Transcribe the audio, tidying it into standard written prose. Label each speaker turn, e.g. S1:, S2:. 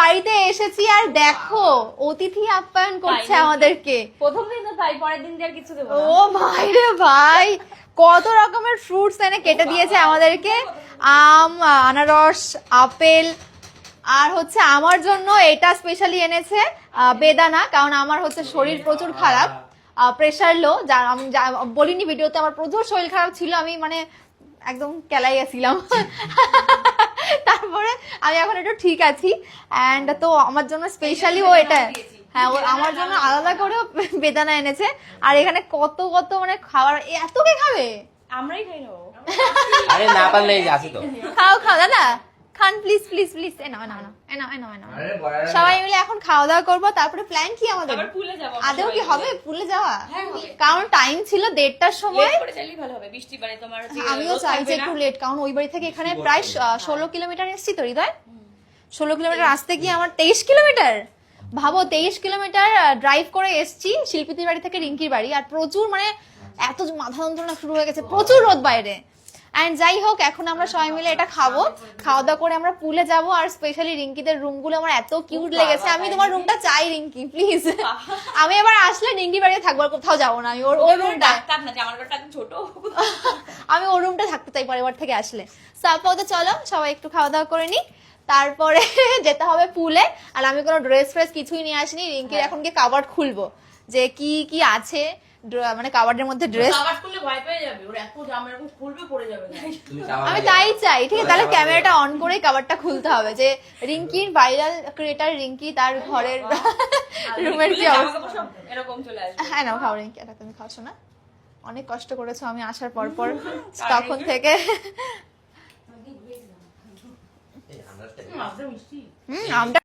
S1: বাড়িতে এসেছি আর দেখো অতিথি আপ্যায়ন করছে আমাদেরকে।
S2: প্রথম দিন তো তাই, পরের দিন আর কিছু দেবো না।
S1: ও ভাই রে ভাই, কত রকমের ফ্রুটস এনে কেটে দিয়েছে আমাদেরকে, আম, আনারস, আপেল, আর হচ্ছে আমার জন্য এটা স্পেশালি এনেছে বেদানা, কারণ আমার হচ্ছে শরীর প্রচুর খারাপ, প্রেশার লো, যার আমি বলিনি ভিডিওতে, আমার প্রচুর শরীর খারাপ ছিল, আমি মানে একদম কেলাই গেছিলাম। তারপরে আমি এখন একটু ঠিক আছি, অ্যান্ড তো আমার জন্য স্পেশালি ও এটা, হ্যাঁ ও আমার জন্য আলাদা করে বেদানা এনেছে। আর এখানে কত কত মানে খাবার, এত কে খাবে?
S2: আমরাই খাই নেবো।
S3: আরে না পারলে আছে তো।
S1: খাও খাও দাদা, খান প্লিজ প্লিজ প্লিজ, এ নাও নাও নাও নাও। সবাই মিলে এখন খাওয়া দাওয়া করবো, তারপরে প্ল্যান কি আমাদের?
S2: আবার পুলে যাবো।
S1: আদেও কি হবে পুলে যাওয়া?
S2: হ্যাঁ, হবে।
S1: কারণ টাইম ছিল 1:30টার সময়।
S2: লেট করে চাইলেই ভালো হবে, বৃষ্টি বারে তোমার হচ্ছে
S1: আমিও
S2: রোদ
S1: চাই
S2: থাকবে
S1: যে
S2: না।
S1: একটু লেট, কারণ ওই বাড়ি থেকে এখানে প্রায় 16 কিলোমিটার এসছি তো হৃদয়, 16 কিলোমিটার আসতে গিয়ে আমার 23 কিলোমিটার, ভাবো 23 কিলোমিটার ড্রাইভ করে এসছি শিল্পীদের বাড়ি থেকে রিঙ্কির বাড়ি, আর প্রচুর মানে এত মাথা যন্ত্রণা শুরু হয়ে গেছে, প্রচুর রোদ বাইরে। অ্যান্ড যাই হোক, এখন আমরা সবাই মিলে এটা খাবো, খাওয়া দাওয়া করে আমরা পুলে যাব। আর স্পেশালি রিঙ্কিদের রুমগুলো আমার এত কিউট লেগেছে, আমি তোমার রুমটা চাই রিঙ্কি প্লিজ। আমি এবার আসলে রিঙ্কির বাড়িতে থাকবো, আর কোথাও যাবো না, আমি ওর রুমটা,
S2: ডাক্তার না যে আমার ঘরটা একদম ছোট।
S1: আমি ওর রুমটা থাকতে চাই পরের বার থেকে আসলে। সো আপাতত চলো সবাই একটু খাওয়া দাওয়া করে নি, তারপরে যেতে হবে পুলে। আর আমি কোনো ড্রেস ফ্রেস কিছুই নিয়ে আসিনি, রিঙ্কির এখন গিয়ে কাবার্ড খুলবো যে কি কি আছে, মানে কাবার্ডের মধ্যে ড্রেস।
S2: আবার করলে ভয় পেয়ে যাবে, ওর এত জামা এরকম খুলবে পড়ে যাবে।
S1: আমি তাই চাই, ঠিক আছে তাহলে ক্যামেরাটা অন করে কাবারটা খুলতে হবে, যে রিঙ্কির ভাইরাল ক্রিয়েটার রিঙ্কি তার ঘরের রুমের কি অবস্থা।
S2: এরকম চলে আসবে।
S1: হ্যাঁ নাও খাও রিঙ্কি, এটা তুমি খাওছো না, অনেক কষ্ট করেছো আমি আসার পর পর তখন থেকে।
S3: এই আমরা
S2: মিষ্টি।
S1: আমরা